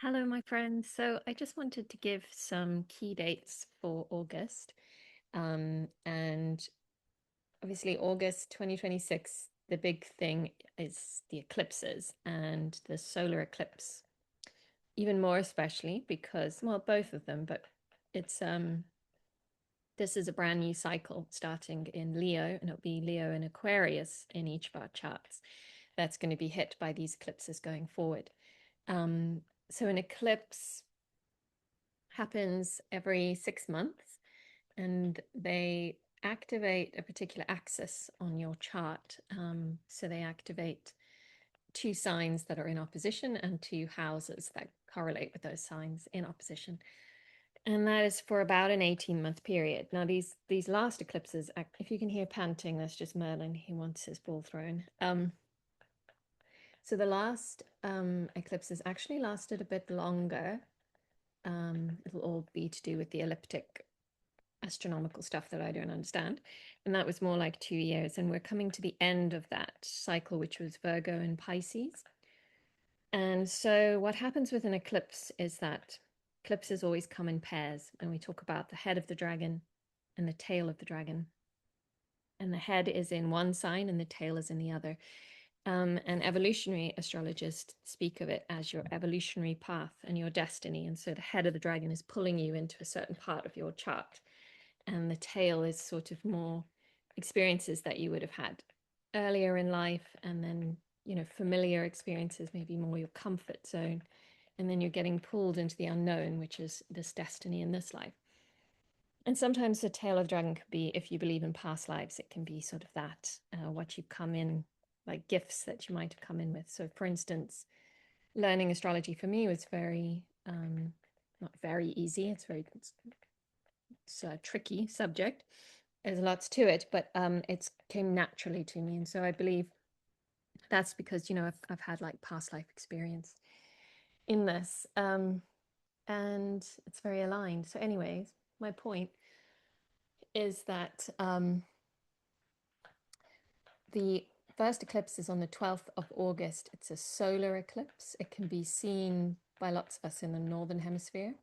Hello, my friends. So I just wanted to give some key dates for August. And obviously, August 2026, the big thing is the eclipses and the solar eclipse, even more especially because, well, both of them, but it's this is a brand new cycle starting in Leo, and it'll be Leo and Aquarius in each of our charts. That's going to be hit by these eclipses going forward. Um, so an eclipse happens every 6 months, and they activate a particular axis on your chart. So they activate two signs that are in opposition and two houses that correlate with those signs in opposition. And that is for about an 18-month period. Now, these last eclipses, if you can hear panting, that's just Merlin. He wants his ball thrown. So the last eclipses actually lasted a bit longer. It'll all be to do with the elliptic astronomical stuff that I don't understand. And that was more like 2 years. And we're coming to the end of that cycle, which was Virgo and Pisces. And so what happens with an eclipse is that eclipses always come in pairs. And we talk about the head of the dragon and the tail of the dragon. And the head is in one sign and the tail is in the other. And evolutionary astrologists speak of it as your evolutionary path and your destiny. And so the head of the dragon is pulling you into a certain part of your chart, and the tail is sort of more experiences that you would have had earlier in life, and then familiar experiences, maybe more your comfort zone, and then you're getting pulled into the unknown, which is this destiny in this life. And sometimes the tail of the dragon could be, if you believe in past lives, it can be sort of that what you come in, like gifts that you might have come in with. So for instance, learning astrology for me was very not very easy. It's a tricky subject. There's lots to it, but it came naturally to me. And so I believe that's because, I've had like past life experience in this. And it's very aligned. So, anyways, my point is that the first eclipse is on the 12th of August. It's a solar eclipse. It can be seen by lots of us in the Northern Hemisphere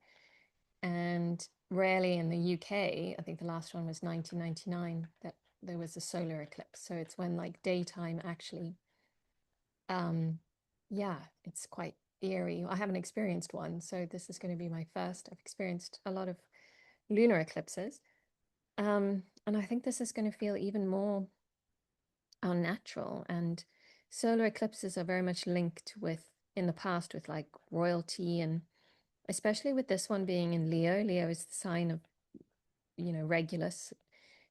and rarely in the UK. I think the last one was 1999 that there was a solar eclipse. So it's when like daytime actually, yeah, it's quite eerie. I haven't experienced one, so this is going to be my first. I've experienced a lot of lunar eclipses. And I think this is going to feel even more unnatural. And solar eclipses are very much linked with, in the past, with like royalty, and especially with this one being in Leo. Leo is the sign of, Regulus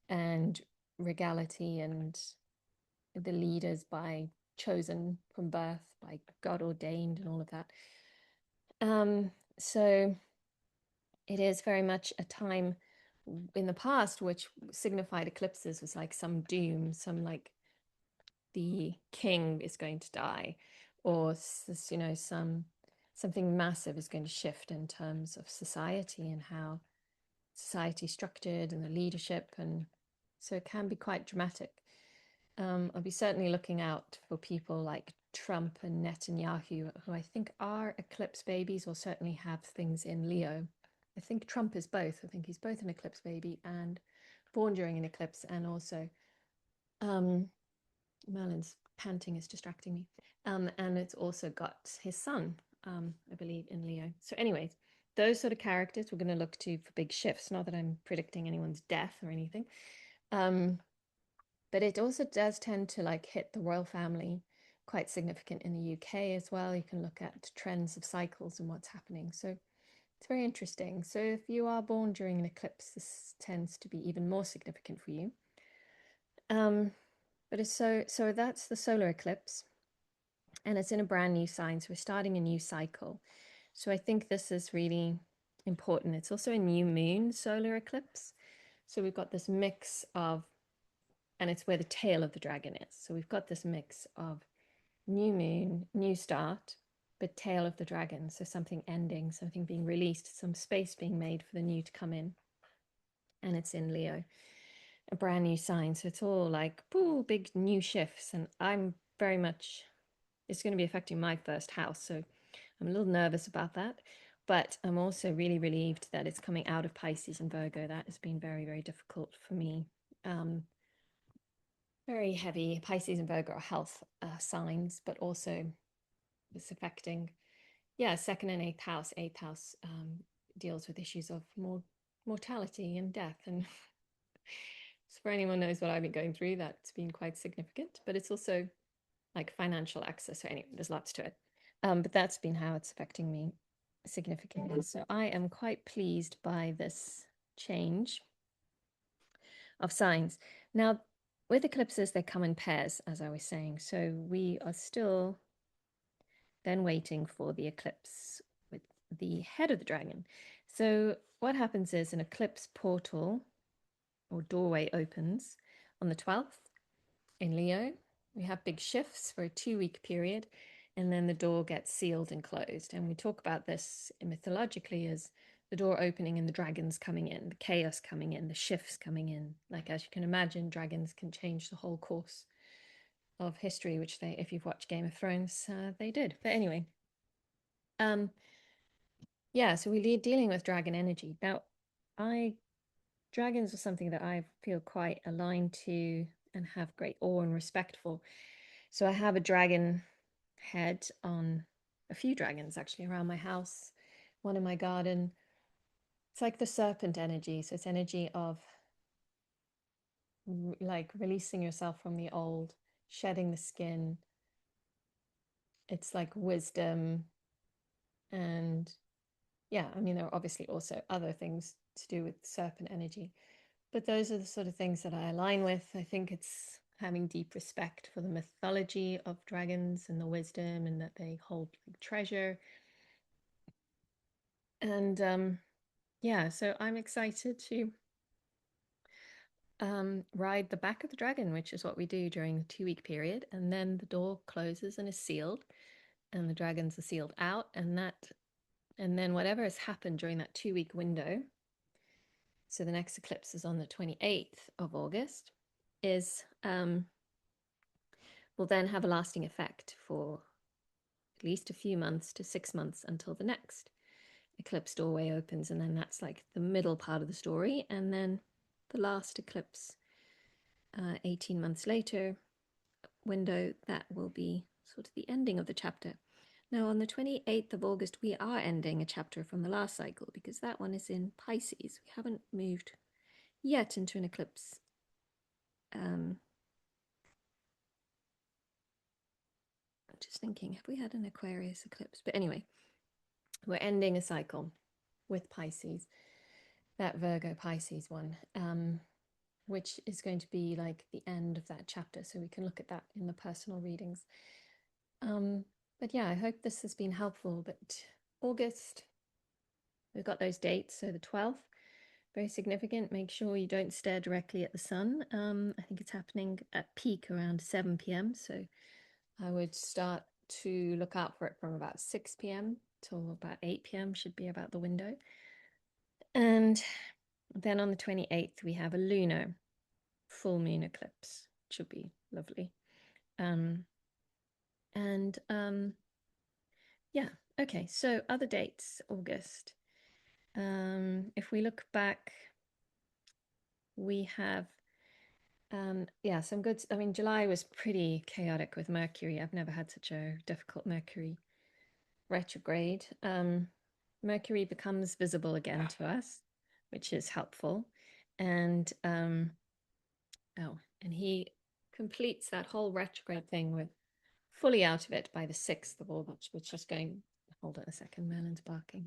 and regality, and the leaders by chosen from birth, by God ordained, and all of that. So it is very much a time in the past which signified eclipses was like some doom, some like the king is going to die, or something massive is going to shift in terms of society and how society is structured and the leadership, and so it can be quite dramatic. I'll be certainly looking out for people like Trump and Netanyahu, who I think are eclipse babies or certainly have things in Leo. I think Trump is both. I think he's both an eclipse baby and born during an eclipse, and also um, Merlin's panting is distracting me. And it's also got his son, I believe, in Leo. So, anyways, those sort of characters we're going to look to for big shifts. Not that I'm predicting anyone's death or anything. Um, but it also does tend to like hit the royal family, quite significant in the UK as well. You can look at trends of cycles and what's happening. So it's very interesting. So if you are born during an eclipse, this tends to be even more significant for you. But it's so that's the solar eclipse, and it's in a brand new sign. So we're starting a new cycle. So I think this is really important. It's also a new moon solar eclipse. So we've got this mix of, and it's where the tail of the dragon is. So we've got this mix of new moon, new start, but tail of the dragon. So something ending, something being released, some space being made for the new to come in. And it's in Leo, a brand new sign. So it's all like, ooh, big new shifts. And I'm very much, it's going to be affecting my first house. So I'm a little nervous about that, but I'm also really relieved that it's coming out of Pisces and Virgo. That has been very, very difficult for me. Very heavy. Pisces and Virgo are health signs, but also it's affecting, yeah, second and eighth house. Eighth house deals with issues of mortality and death. And so for anyone who knows what I've been going through, that's been quite significant, but it's also like financial access. So anyway, there's lots to it. But that's been how it's affecting me significantly. So I am quite pleased by this change of signs. Now, with eclipses, they come in pairs, as I was saying. So we are still then waiting for the eclipse with the head of the dragon. So what happens is an eclipse portal or doorway opens on the 12th in Leo. We have big shifts for a 2-week period, and then the door gets sealed and closed. And we talk about this mythologically as the door opening and the dragons coming in, the chaos coming in, the shifts coming in. Like, as you can imagine, dragons can change the whole course of history, which they, if you've watched Game of Thrones, they did. But anyway, yeah, so we're dealing with dragon energy. Now, dragons are something that I feel quite aligned to and have great awe and respect for. So I have a dragon head on a few dragons actually around my house, one in my garden. It's like the serpent energy. So it's energy of like releasing yourself from the old, shedding the skin. It's like wisdom. And yeah, I mean, there are obviously also other things to do with serpent energy, but those are the sort of things that I align with. I think it's having deep respect for the mythology of dragons and the wisdom and that they hold like treasure. And yeah, so I'm excited to ride the back of the dragon, which is what we do during the 2-week period. And then the door closes and is sealed, and the dragons are sealed out. And then whatever has happened during that 2-week window, so the next eclipse is on the 28th of August, will then have a lasting effect for at least a few months to 6 months until the next eclipse doorway opens. And then that's like the middle part of the story. And then the last eclipse, 18 months later, window, that will be sort of the ending of the chapter. Now, on the 28th of August, we are ending a chapter from the last cycle because that one is in Pisces. We haven't moved yet into an eclipse. I'm just thinking, have we had an Aquarius eclipse? But anyway, we're ending a cycle with Pisces, that Virgo Pisces one, which is going to be like the end of that chapter. So we can look at that in the personal readings. But yeah, I hope this has been helpful. But August, we've got those dates. So the 12th, very significant. Make sure you don't stare directly at the sun. I think it's happening at peak around 7 p.m. So I would start to look out for it from about 6 p.m. till about 8 p.m. should be about the window. And then on the 28th, we have a lunar full moon eclipse, which will be lovely. Yeah, okay, so other dates, August. If we look back, we have yeah, some good. I mean, July was pretty chaotic with Mercury. I've never had such a difficult Mercury retrograde. Mercury becomes visible again to us, which is helpful. And and he completes that whole retrograde thing with fully out of it by the 6th of August, which is going, hold on a second, Merlin's barking.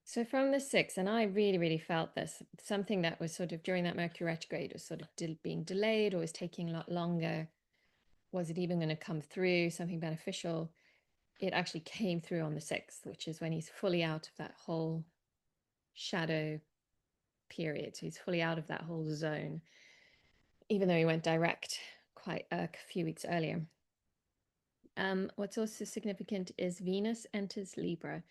So from the 6th, and I really, really felt this, something that was sort of during that Mercury retrograde was sort of being delayed or was taking a lot longer. Was it even going to come through, something beneficial? It actually came through on the 6th, which is when he's fully out of that whole shadow period. So he's fully out of that whole zone, even though he went direct quite a few weeks earlier. What's also significant is Venus enters Libra.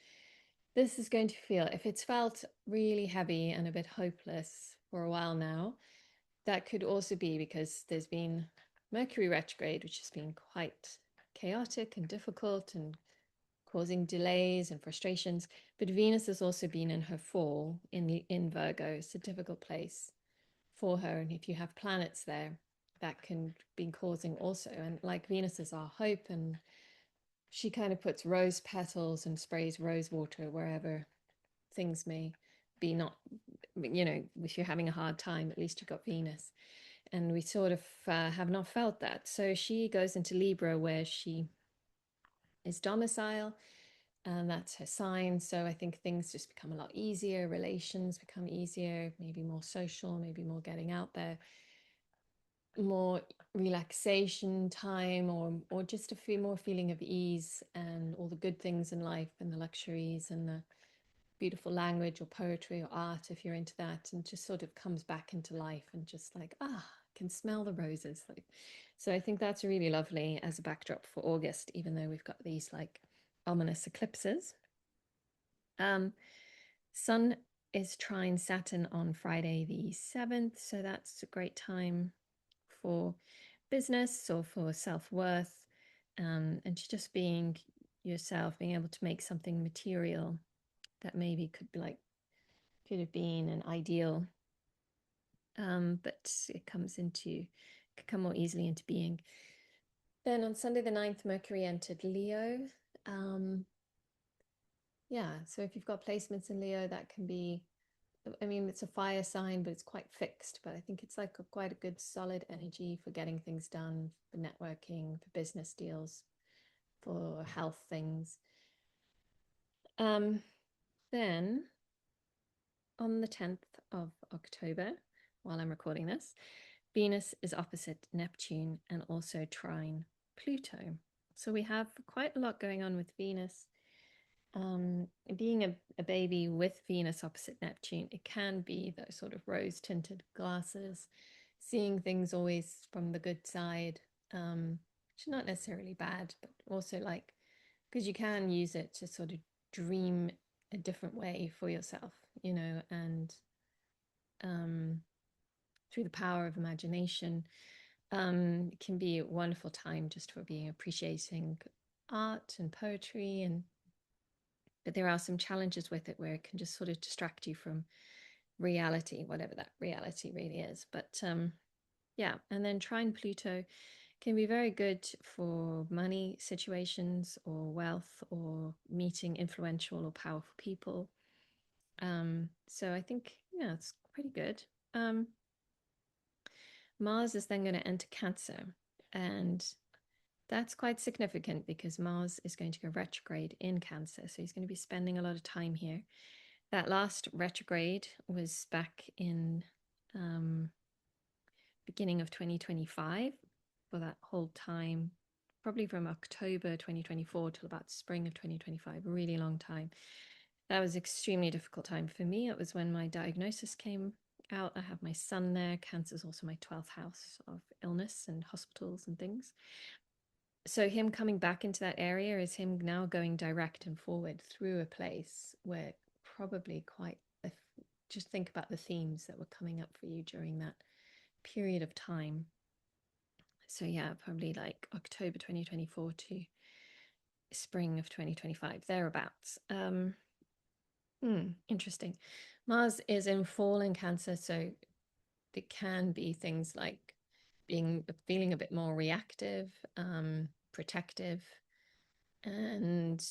This is going to feel, if it's felt really heavy and a bit hopeless for a while now, that could also be because there's been Mercury retrograde, which has been quite chaotic and difficult and causing delays and frustrations. But Venus has also been in her fall in Virgo. It's a difficult place for her. And if you have planets there, that can be causing also. And like Venus is our hope, and she kind of puts rose petals and sprays rose water wherever things may be not, if you're having a hard time, at least you've got Venus. And we sort of have not felt that. So she goes into Libra, where she is domicile, and that's her sign. So I think things just become a lot easier, relations become easier, maybe more social, maybe more getting out there, more relaxation time, or just a few more feeling of ease, and all the good things in life and the luxuries and the beautiful language or poetry or art, if you're into that, and just sort of comes back into life, and just like, can smell the roses. So I think that's really lovely as a backdrop for August, even though we've got these like ominous eclipses. Sun is trine Saturn on Friday the 7th, so that's a great time for business or for self-worth, and just being yourself, being able to make something material that maybe could have been an ideal, but it could come more easily into being. Then on Sunday the 9th, Mercury entered Leo. So if you've got placements in Leo, that can be, I mean, it's a fire sign, but it's quite fixed. But I think it's like quite a good solid energy for getting things done, for networking, for business deals, for health things. Then on the 10th of October, while I'm recording this, Venus is opposite Neptune and also trine Pluto. So we have quite a lot going on with Venus. Being a baby with Venus opposite Neptune, it can be those sort of rose-tinted glasses, seeing things always from the good side, which is not necessarily bad, but also like, because you can use it to sort of dream a different way for yourself, and through the power of imagination, it can be a wonderful time just for being appreciating art and poetry, but there are some challenges with it where it can just sort of distract you from reality, whatever that reality really is. But and then trine Pluto can be very good for money situations or wealth or meeting influential or powerful people. So I think, it's pretty good. Mars is then going to enter Cancer, and that's quite significant because Mars is going to go retrograde in Cancer. So he's going to be spending a lot of time here. That last retrograde was back in beginning of 2025, for that whole time, probably from October 2024 till about spring of 2025, a really long time. That was extremely difficult time for me. It was when my diagnosis came out. I have my son there. Cancer is also my 12th house of illness and hospitals and things. So him coming back into that area is him now going direct and forward through a place where probably just think about the themes that were coming up for you during that period of time. So probably like October 2024 to spring of 2025, thereabouts. Interesting. Mars is in fall in Cancer, so it can be things like feeling a bit more reactive, protective, and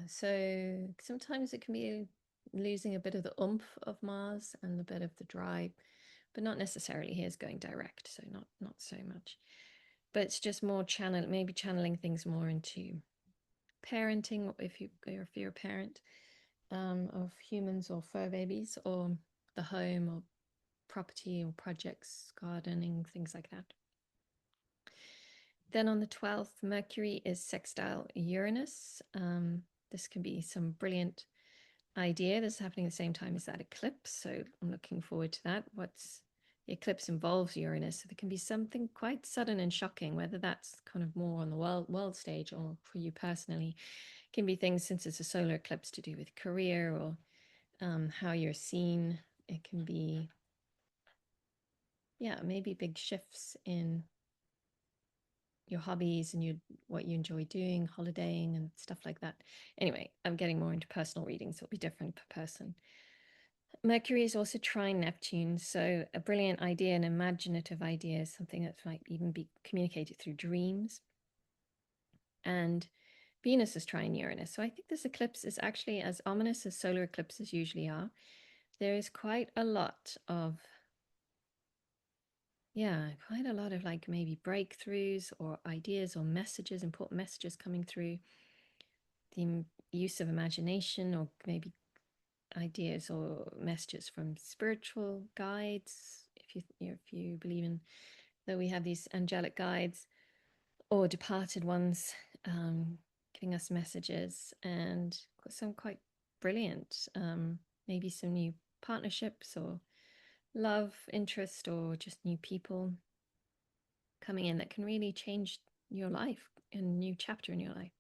so sometimes it can be losing a bit of the oomph of Mars and a bit of the drive, but not necessarily here's going direct, so not so much. But it's just more channeling things more into parenting, if you're a parent of humans or fur babies, or the home or property or projects, gardening, things like that. Then on the 12th, Mercury is sextile Uranus. This can be some brilliant idea that's happening at the same time as that eclipse, so I'm looking forward to that. The eclipse involves Uranus, so there can be something quite sudden and shocking, whether that's kind of more on the world stage or for you personally. It can be things, since it's a solar eclipse, to do with career or how you're seen. It can be maybe big shifts in your hobbies and what you enjoy doing, holidaying and stuff like that. Anyway, I'm getting more into personal readings, so it'll be different per person. Mercury is also trine Neptune, so a brilliant idea, an imaginative idea, something that might even be communicated through dreams. And Venus is trine Uranus. So I think this eclipse is actually as ominous as solar eclipses usually are. There is quite a lot of like maybe breakthroughs or ideas or messages, important messages coming through, the use of imagination, or maybe ideas or messages from spiritual guides, if you believe in that we have these angelic guides or departed ones, giving us messages, and some quite brilliant, maybe some new partnerships or love interest or just new people coming in that can really change your life, a new chapter in your life.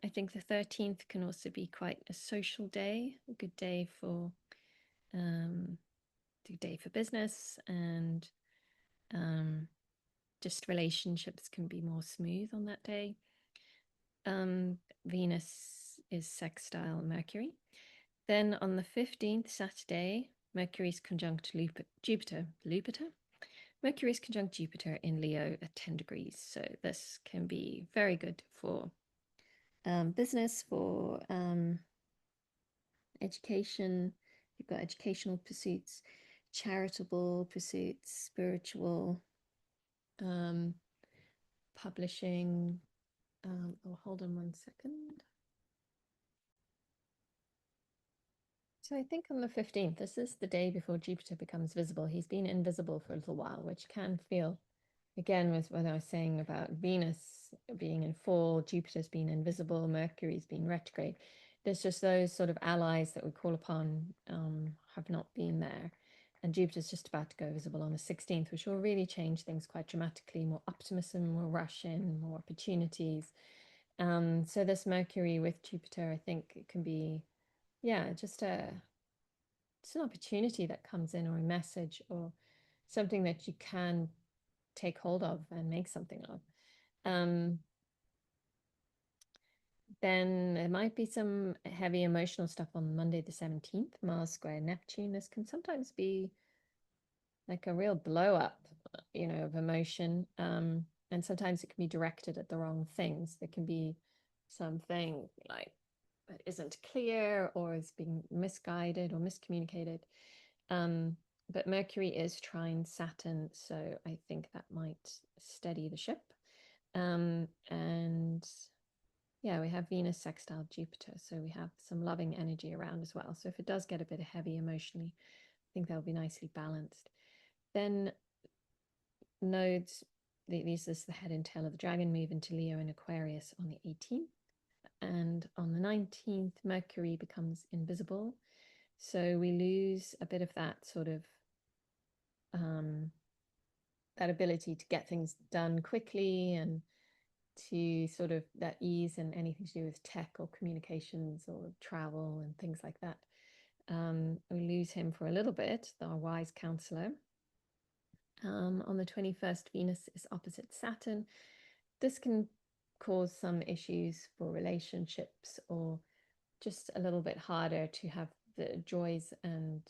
I think the 13th can also be quite a social day, a good day for business, and just relationships can be more smooth on that day. Venus is sextile Mercury. Then on the 15th, Saturday, Mercury is conjunct Jupiter. Mercury is conjunct Jupiter in Leo at 10 degrees. So this can be very good for business, for education. You've got educational pursuits, charitable pursuits, spiritual, publishing. Hold on one second. So I think on the 15th, this is the day before Jupiter becomes visible. He's been invisible for a little while, which can feel, again, with what I was saying about Venus being in fall, Jupiter's been invisible, Mercury's been retrograde. There's just those sort of allies that we call upon have not been there. And Jupiter's just about to go visible on the 16th, which will really change things quite dramatically. More optimism, more rush in, more opportunities. So this Mercury with Jupiter, I think it can be, just an opportunity that comes in, or a message, or something that you can take hold of and make something of. Then there might be some heavy emotional stuff on Monday the 17th, Mars square Neptune. This can sometimes be like a real blow up, of emotion. And sometimes it can be directed at the wrong things. There can be something like that isn't clear, or is being misguided or miscommunicated. But Mercury is trine Saturn, so I think that might steady the ship. And we have Venus sextile Jupiter, so we have some loving energy around as well. So if it does get a bit heavy emotionally, I think that'll be nicely balanced. Then nodes, these is the head and tail of the dragon, move into Leo and Aquarius on the 18th. And on the 19th, Mercury becomes invisible. So we lose a bit of that sort of that ability to get things done quickly, and to sort of that ease and anything to do with tech or communications or travel and things like that. We lose him for a little bit, our wise counselor. On the 21st, Venus is opposite Saturn. This can cause some issues for relationships, or just a little bit harder to have the joys and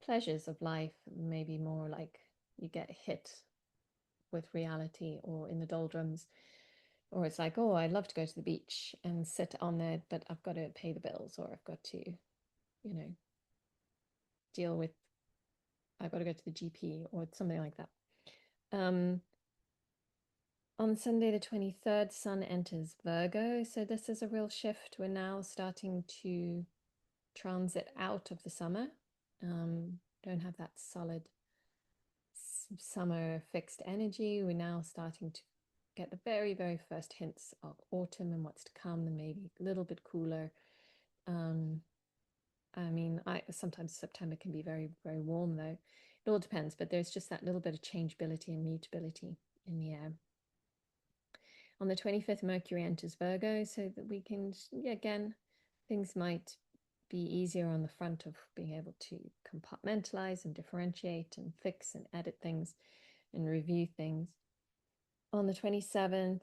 pleasures of life. Maybe more like you get hit with reality or in the doldrums, or it's like, oh, I'd love to go to the beach and sit on there, but I've got to pay the bills, or I've got to, deal with, I've got to go to the GP or something like that. On Sunday the 23rd, Sun enters Virgo. So this is a real shift. We're now starting to transit out of the summer. Don't have that solid summer fixed energy. We're now starting to get the very, very first hints of autumn and what's to come, and maybe a little bit cooler. Sometimes September can be very, very warm though. It all depends, but there's just that little bit of changeability and mutability in the air. On the 25th, Mercury enters Virgo, so that we can, again, things might be easier on the front of being able to compartmentalize and differentiate and fix and edit things and review things. On the 27th,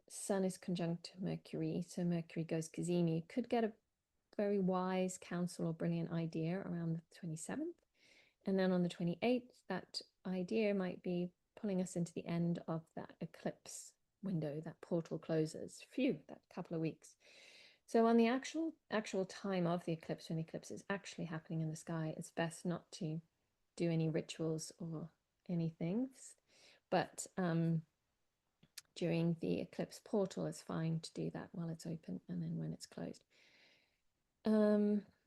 Sun is conjunct Mercury, so Mercury goes cazimi. Could get a very wise counsel or brilliant idea around the 27th. And then on the 28th, that idea might be pulling us into the end of that eclipse window, that portal closes. Phew, that couple of weeks. So on the actual time of the eclipse, when the eclipse is actually happening in the sky, it's best not to do any rituals or anything. But during the eclipse portal, it's fine to do that while it's open and then when it's closed.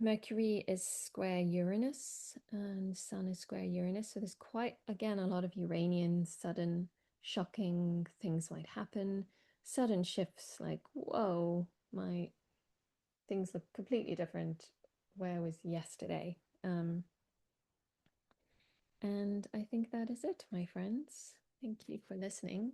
Mercury is square Uranus and Sun is square Uranus. So there's quite, again, a lot of Uranian sudden shocking things might happen. Sudden shifts like, whoa, my things look completely different. Where was yesterday? And I think that is it, my friends. Thank you for listening.